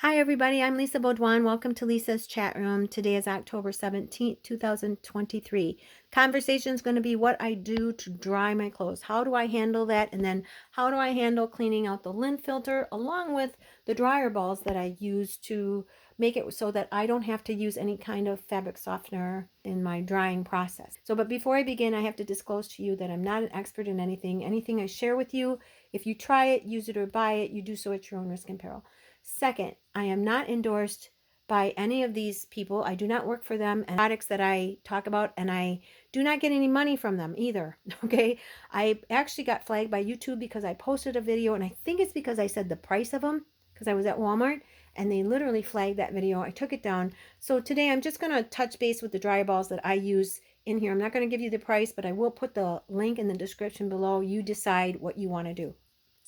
Hi everybody, I'm Lisa Baudouin. Welcome to Lisa's chat room. Today is October 17th, 2023. Conversation is going to be what I do to dry my clothes. How do I handle that? And then how do I handle cleaning out the lint filter along with the dryer balls that I use to make it so that I don't have to use any kind of fabric softener in my drying process. But before I begin, I have to disclose to you that I'm not an expert in anything. Anything I share with you, if you try it, use it, or buy it, you do so at your own risk and peril. Second, I am not endorsed by any of these people. I do not work for them, and products that I talk about, and I do not get any money from them either. Okay, I actually got flagged by YouTube because I posted a video, and I think it's because I said the price of them because I was at Walmart, and they literally flagged that video. I took it down. So today I'm just going to touch base with the dryer balls that I use in here. I'm not going to give you the price, but I will put the link in the description below. You decide what you want to do.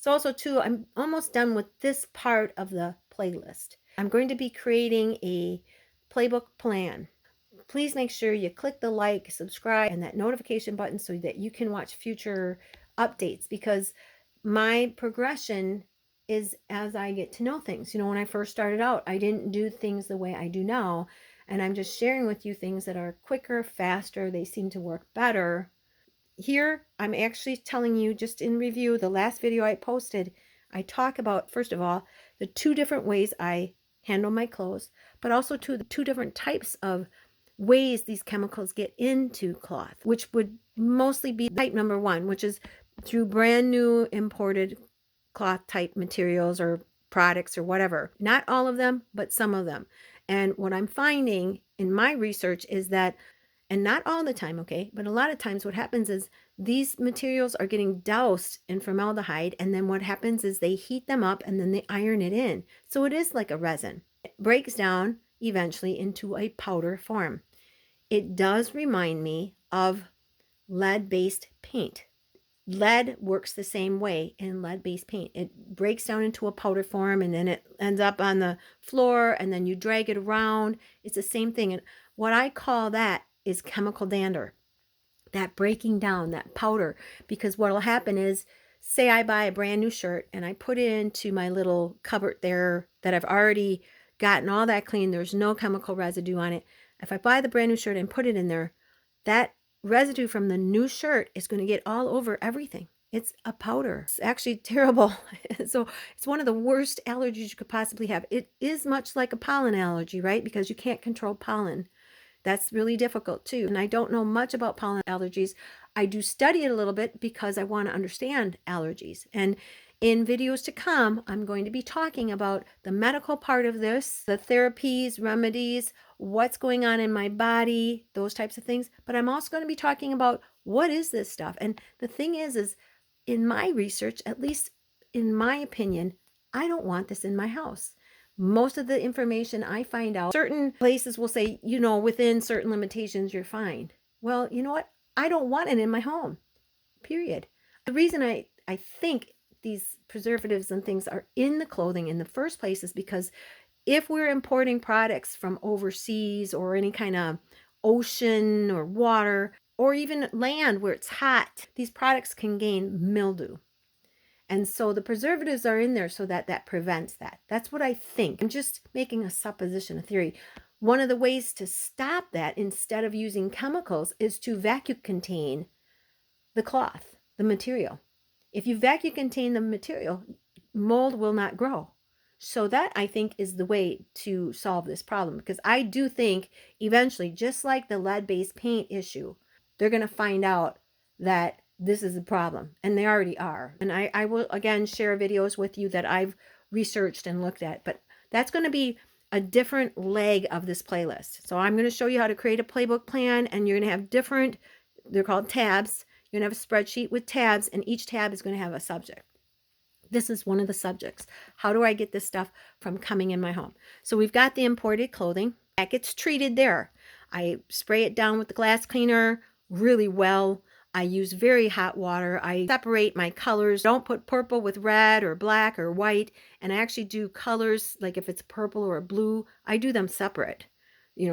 So also too, I'm almost done with this part of the playlist. I'm going to be creating a playbook plan. Please make sure you click the like, subscribe, and that notification button so that you can watch future updates, because my progression is as I get to know things. When I first started out, I didn't do things the way I do now, and I'm just sharing with you things that are quicker, faster, they seem to work better. Here, I'm actually telling you, just in review, the last video I posted, I talk about, first of all, the two different ways I handle my clothes, but also the two different types of ways these chemicals get into cloth, which would mostly be type number one, which is through brand new imported cloth type materials or products or whatever. Not all of them, but some of them. And what I'm finding in my research is that, and not all the time, okay, but a lot of times what happens is these materials are getting doused in formaldehyde, and then what happens is they heat them up and then they iron it in. So it is like a resin. It breaks down eventually into a powder form. It does remind me of lead-based paint. Lead works the same way in lead-based paint. It breaks down into a powder form and then it ends up on the floor and then you drag it around. It's the same thing. And what I call that is chemical dander, that breaking down, that powder. Because what will happen is, say I buy a brand new shirt and I put it into my little cupboard there that I've already gotten all that clean. There's no chemical residue on it. If I buy the brand new shirt and put it in there, that residue from the new shirt is going to get all over everything. It's a powder. It's actually terrible. So it's one of the worst allergies you could possibly have. It is much like a pollen allergy, right? Because you can't control pollen. That's really difficult too. And I don't know much about pollen allergies. I do study it a little bit because I want to understand allergies. And in videos to come, I'm going to be talking about the medical part of this, the therapies, remedies, what's going on in my body, those types of things. But I'm also going to be talking about what is this stuff. And the thing is in my research, at least in my opinion, I don't want this in my house. Most of the information I find out, certain places will say, within certain limitations, you're fine. Well, you know what? I don't want it in my home, period. The reason I think these preservatives and things are in the clothing in the first place is because if we're importing products from overseas or any kind of ocean or water or even land where it's hot, these products can gain mildew. And so the preservatives are in there so that prevents that. That's what I think. I'm just making a supposition, a theory. One of the ways to stop that instead of using chemicals is to vacuum contain the cloth, the material. If you vacuum contain the material, mold will not grow. So that, I think, is the way to solve this problem, because I do think eventually, just like the lead-based paint issue, they're going to find out that this is a problem, and they already are. And I will again share videos with you that I've researched and looked at, but that's going to be a different leg of this playlist. So I'm going to show you how to create a playbook plan, and you're going to have different, they're called tabs. You're going to have a spreadsheet with tabs, and each tab is going to have a subject. This is one of the subjects. How do I get this stuff from coming in my home? So we've got the imported clothing. That gets treated there. I spray it down with the glass cleaner really well. I use very hot water. I separate my colors. Don't put purple with red or black or white. And I actually do colors, like if it's purple or blue, I do them separate.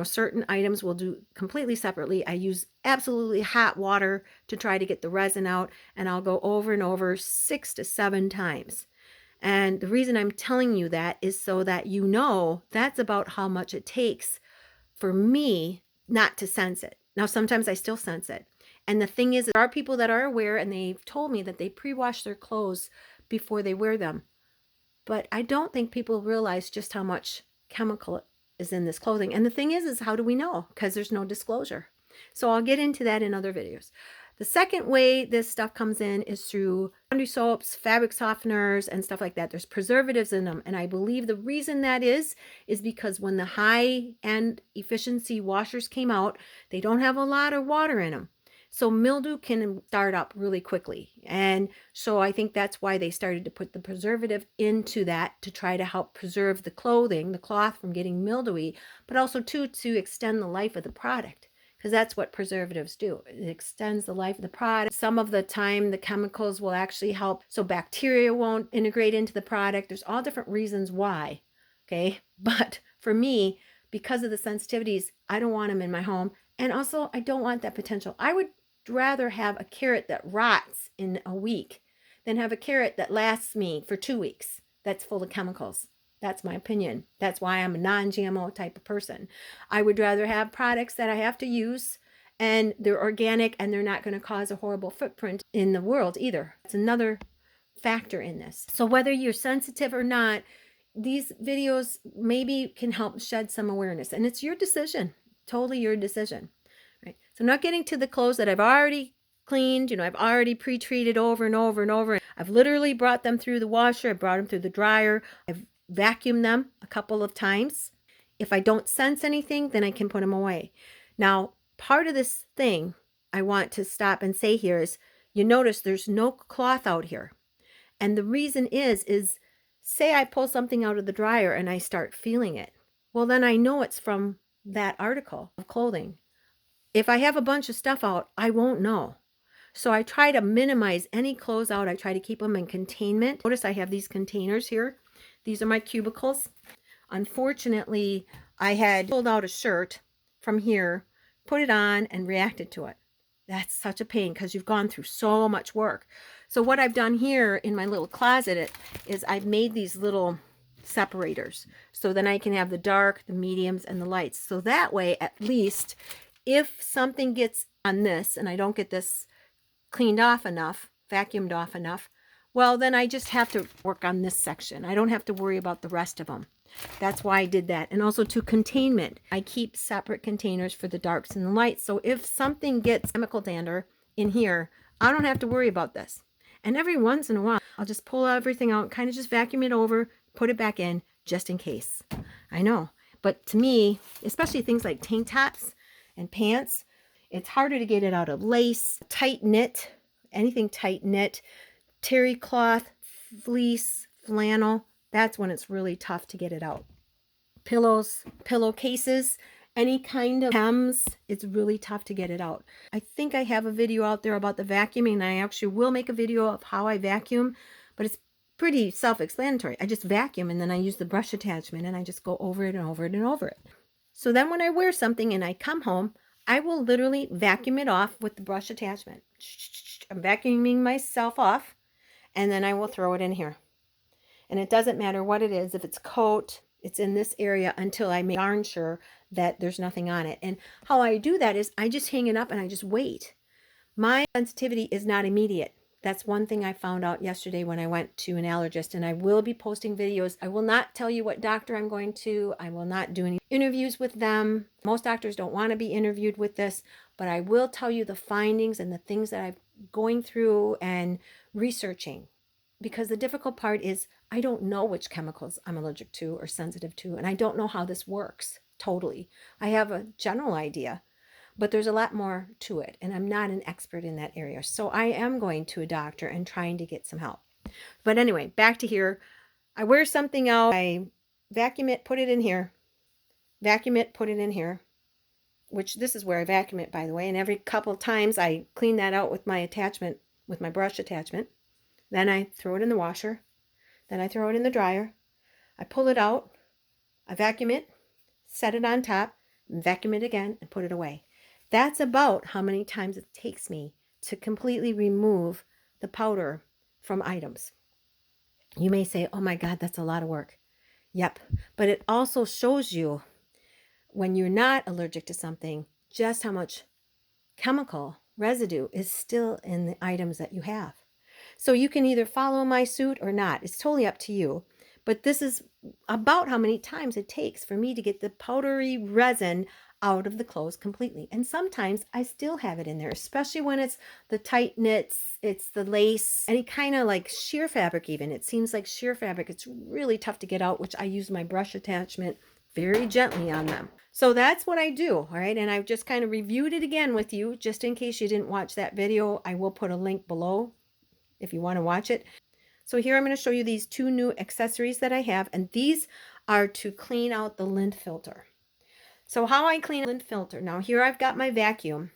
Certain items will do completely separately. I use absolutely hot water to try to get the resin out, and I'll go over and over 6 to 7 times. And the reason I'm telling you that is so that you know that's about how much it takes for me not to sense it. Now, sometimes I still sense it. And the thing is, there are people that are aware, and they've told me that they pre-wash their clothes before they wear them. But I don't think people realize just how much chemical is in this clothing. And the thing is how do we know? Because there's no disclosure. So I'll get into that in other videos. The second way this stuff comes in is through laundry soaps, fabric softeners, and stuff like that. There's preservatives in them. And I believe the reason that is because when the high-end efficiency washers came out, they don't have a lot of water in them. So mildew can start up really quickly. And so I think that's why they started to put the preservative into that to try to help preserve the clothing, the cloth from getting mildewy, but also to extend the life of the product. Because that's what preservatives do. It extends the life of the product. Some of the time, the chemicals will actually help so bacteria won't integrate into the product. There's all different reasons why, okay? But for me, because of the sensitivities, I don't want them in my home. And also, I don't want that potential. I would rather have a carrot that rots in a week than have a carrot that lasts me for 2 weeks that's full of chemicals. That's my opinion. That's why I'm a non-GMO type of person. I would rather have products that I have to use and they're organic and they're not going to cause a horrible footprint in the world either. It's another factor in this. So whether you're sensitive or not, these videos maybe can help shed some awareness, and it's your decision, totally your decision. Right? So I'm not getting to the clothes that I've already cleaned, I've already pre-treated over and over and over. I've literally brought them through the washer, I brought them through the dryer, I've vacuumed them a couple of times. If I don't sense anything, then I can put them away. Now, part of this thing I want to stop and say here is, you notice there's no cloth out here. And the reason is say I pull something out of the dryer and I start feeling it. Well, then I know it's from that article of clothing. If I have a bunch of stuff out, I won't know. So I try to minimize any clothes out. I try to keep them in containment. Notice I have these containers here. These are my cubicles. Unfortunately, I had pulled out a shirt from here, put it on, and reacted to it. That's such a pain because you've gone through so much work. So what I've done here in my little closet is I've made these little separators. So then I can have the dark, the mediums, and the lights. So that way, at least, if something gets on this and I don't get this cleaned off enough, vacuumed off enough, well, then I just have to work on this section. I don't have to worry about the rest of them. That's why I did that. And also to containment, I keep separate containers for the darks and the lights. So if something gets chemical dander in here, I don't have to worry about this. And every once in a while, I'll just pull everything out, kind of just vacuum it over, put it back in, just in case. I know. But to me, especially things like tank tops and pants, it's harder to get it out of lace, tight knit, anything tight knit, terry cloth, fleece, flannel. That's when it's really tough to get it out. Pillows, pillowcases, any kind of hems, it's really tough to get it out. I think I have a video out there about the vacuuming, and I actually will make a video of how I vacuum, but it's pretty self-explanatory. I just vacuum and then I use the brush attachment and I just go over it and over it and over it. So then when I wear something and I come home, I will literally vacuum it off with the brush attachment. I'm vacuuming myself off, and then I will throw it in here. And it doesn't matter what it is. If it's coat, it's in this area until I make darn sure that there's nothing on it. And how I do that is I just hang it up and I just wait. My sensitivity is not immediate. That's one thing I found out yesterday when I went to an allergist, and I will be posting videos. I will not tell you what doctor I'm going to. I will not do any interviews with them. Most doctors don't want to be interviewed with this, but I will tell you the findings and the things that I'm going through and researching. Because the difficult part is I don't know which chemicals I'm allergic to or sensitive to, and I don't know how this works totally. I have a general idea, but there's a lot more to it, and I'm not an expert in that area. So I am going to a doctor and trying to get some help. But anyway, back to here. I wear something out, I vacuum it, put it in here, vacuum it, put it in here, which this is where I vacuum it, by the way, and every couple of times I clean that out with my attachment, with my brush attachment. Then I throw it in the washer. Then I throw it in the dryer. I pull it out. I vacuum it, set it on top, vacuum it again, and put it away. That's about how many times it takes me to completely remove the powder from items. You may say, oh my God, that's a lot of work. Yep. But it also shows you when you're not allergic to something, just how much chemical residue is still in the items that you have. So you can either follow my suit or not. It's totally up to you. But this is about how many times it takes for me to get the powdery resin out of the clothes completely. And sometimes I still have it in there, especially when it's the tight knits, it's the lace, any kind of like sheer fabric even. It seems like sheer fabric. It's really tough to get out, which I use my brush attachment very gently on them. So that's what I do, all right? And I've just kind of reviewed it again with you, just in case you didn't watch that video. I will put a link below if you want to watch it. So here I'm going to show you these two new accessories that I have, and these are to clean out the lint filter. So how I clean a lint filter. Now here I've got my vacuum,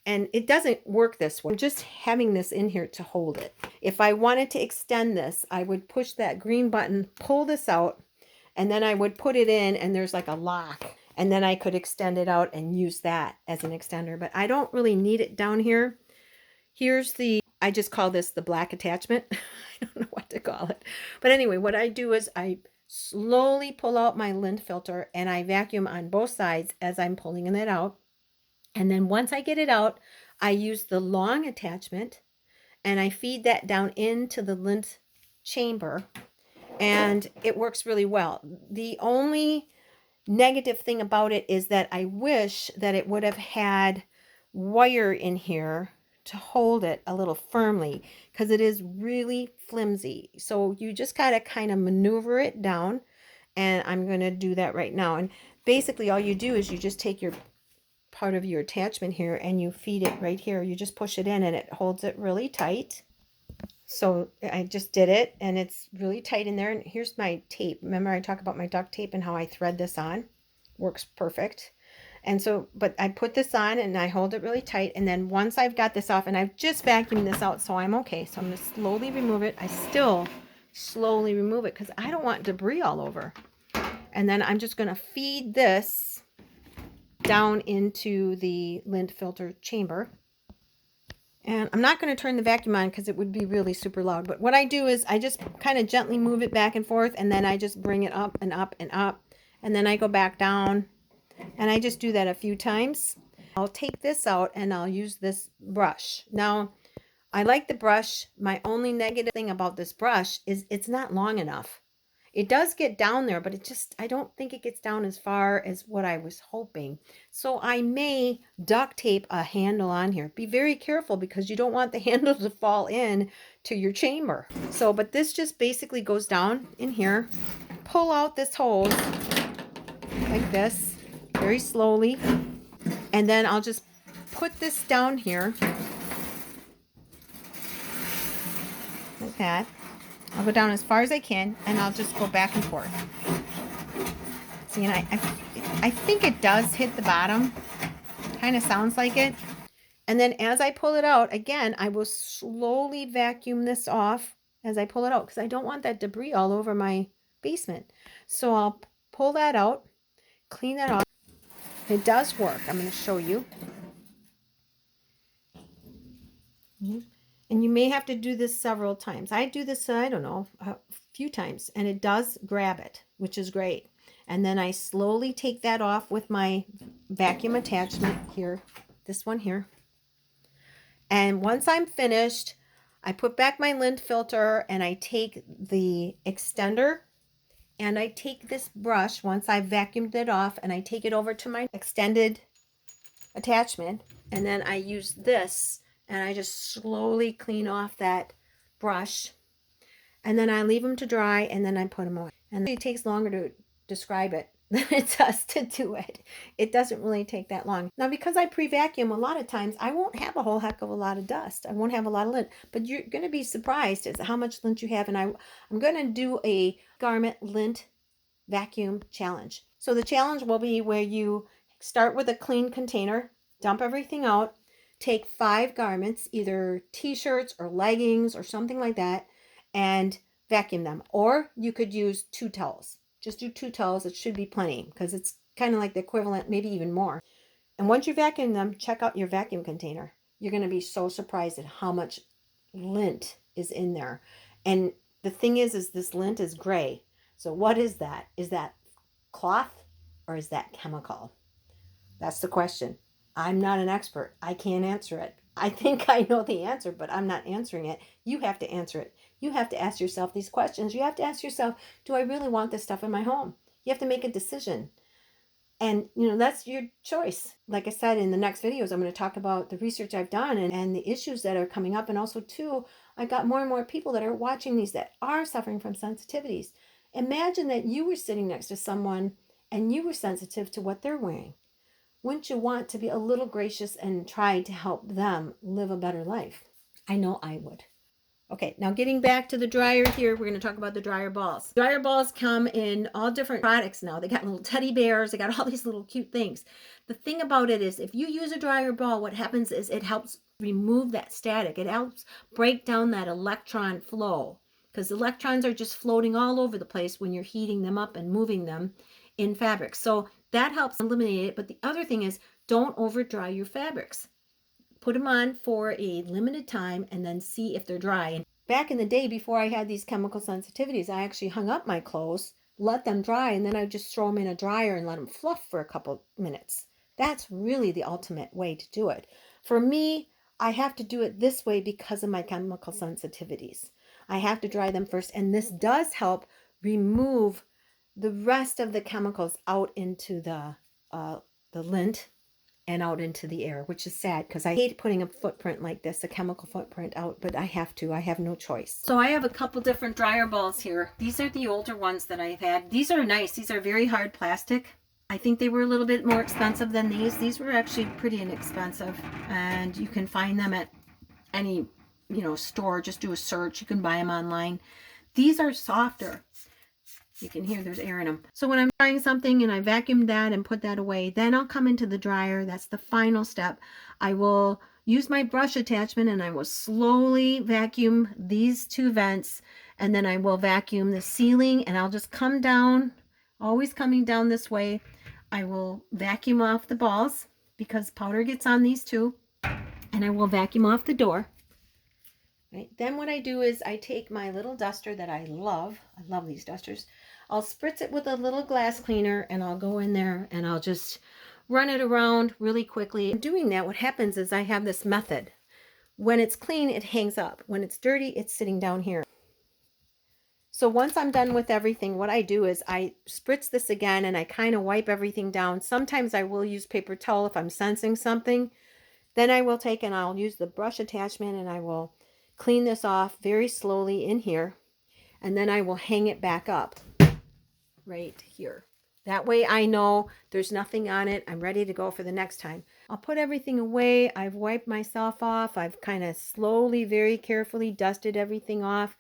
and it doesn't work this way. I'm just having this in here to hold it. If I wanted to extend this, I would push that green button, pull this out, and then I would put it in, and there's like a lock, and then I could extend it out and use that as an extender. But I don't really need it down here. Here's the, I just call this the black attachment. I don't know what to call it. But anyway, what I do is I slowly pull out my lint filter and I vacuum on both sides as I'm pulling it out. And then once I get it out, I use the long attachment and I feed that down into the lint chamber, and it works really well. The only negative thing about it is that I wish that it would have had wire in here to hold it a little firmly, because it is really flimsy. So you just gotta kind of maneuver it down, and I'm going to do that right now. And basically all you do is you just take your part of your attachment here and you feed it right here. You just push it in and it holds it really tight. So I just did it and it's really tight in there. And here's my tape. Remember I talked about my duct tape and how I thread this on? Works perfect. And so, but I put this on and I hold it really tight. And then once I've got this off, and I've just vacuumed this out, so I'm okay. So I'm going to slowly remove it. I still slowly remove it because I don't want debris all over. And then I'm just going to feed this down into the lint filter chamber. And I'm not going to turn the vacuum on because it would be really super loud. But what I do is I just kind of gently move it back and forth, and then I just bring it up and up and up. And then I go back down. And I just do that a few times. I'll take this out and I'll use this brush. Now, I like the brush. My only negative thing about this brush is it's not long enough. It does get down there, but it just, I don't think it gets down as far as what I was hoping. So I may duct tape a handle on here. Be very careful because you don't want the handle to fall in to your chamber. So, but this just basically goes down in here. Pull out this hose like this. Very slowly, and then I'll just put this down here like that. I'll go down as far as I can, and I'll just go back and forth. See, and I think it does hit the bottom. Kind of sounds like it. And then as I pull it out, again, I will slowly vacuum this off as I pull it out because I don't want that debris all over my basement. So I'll pull that out, clean that off. It does work. I'm going to show you. And you may have to do this several times. I do this, I don't know, a few times, and it does grab it, which is great. And then I slowly take that off with my vacuum attachment here, this one here. And once I'm finished, I put back my lint filter and I take the extender and I take this brush once I've vacuumed it off and I take it over to my extended attachment, and then I use this and I just slowly clean off that brush, and then I leave them to dry, and then I put them away. And it takes longer to describe it than it does to do it. It doesn't really take that long. Now, because I pre-vacuum, a lot of times I won't have a whole heck of a lot of dust. I won't have a lot of lint, but you're going to be surprised at how much lint you have. And I'm going to do a garment lint vacuum challenge. So the challenge will be where you start with a clean container, dump everything out, take 5 garments, either t-shirts or leggings or something like that, and vacuum them. Or you could use 2 towels. Just do 2 towels. It should be plenty because it's kind of like the equivalent, maybe even more. And once you vacuum them, check out your vacuum container. You're going to be so surprised at how much lint is in there. And The thing is this lint is gray. So what is that? Is that cloth or is that chemical? That's the question. I'm not an expert. I can't answer it. I think I know the answer, but I'm not answering it. You have to answer it. You have to ask yourself these questions. You have to ask yourself, do I really want this stuff in my home? You have to make a decision. And, that's your choice. Like I said, in the next videos, I'm going to talk about the research I've done and the issues that are coming up. And also, too, I got more and more people that are watching these that are suffering from sensitivities. Imagine that you were sitting next to someone and you were sensitive to what they're wearing. Wouldn't you want to be a little gracious and try to help them live a better life? I know I would. Okay, now getting back to the dryer here, we're going to talk about the dryer balls. Dryer balls come in all different products now. They got little teddy bears. They got all these little cute things. The thing about it is if you use a dryer ball, what happens is it helps remove that static. It helps break down that electron flow because electrons are just floating all over the place when you're heating them up and moving them in fabrics. So that helps eliminate it. But the other thing is don't over dry your fabrics. Put them on for a limited time and then see if they're dry. And back in the day, before I had these chemical sensitivities, I actually hung up my clothes, let them dry, and then I just throw them in a dryer and let them fluff for a couple minutes. That's really the ultimate way to do it. For me, I have to do it this way because of my chemical sensitivities. I have to dry them first, and this does help remove the rest of the chemicals out into the lint and out into the air, which is sad because I hate putting a footprint like this, a chemical footprint out, but I have to. I have no choice. So I have a couple different dryer balls here. These are the older ones that I've had. These are nice. These are very hard plastic. I think they were a little bit more expensive than these. These were actually pretty inexpensive, and you can find them at any, store. Just do a search. You can buy them online. These are softer. You can hear there's air in them. So when I'm drying something and I vacuum that and put that away, then I'll come into the dryer. That's the final step. I will use my brush attachment and I will slowly vacuum these two vents, and then I will vacuum the ceiling, and I'll just come down, always coming down this way. I will vacuum off the balls because powder gets on these too, and I will vacuum off the door. Right. Then what I do is I take my little duster that I love these dusters. I'll spritz it with a little glass cleaner, and I'll go in there and I'll just run it around really quickly. Doing that, what happens is I have this method. When it's clean, it hangs up. When it's dirty, it's sitting down here. So once I'm done with everything, what I do is I spritz this again and I kind of wipe everything down. Sometimes I will use paper towel if I'm sensing something. Then I will take and I'll use the brush attachment and I will clean this off very slowly in here, and then I will hang it back up right here. That way I know there's nothing on it. I'm ready to go for the next time. I'll put everything away. I've wiped myself off. I've kind of slowly, very carefully dusted everything off,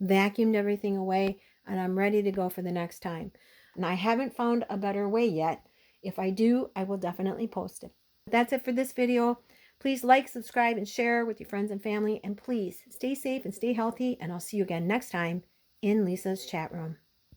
vacuumed everything away, and I'm ready to go for the next time. And I haven't found a better way yet. If I do, I will definitely post it. That's it for this video. Please like, subscribe, and share with your friends and family. And please stay safe and stay healthy. And I'll see you again next time in Lisa's chat room.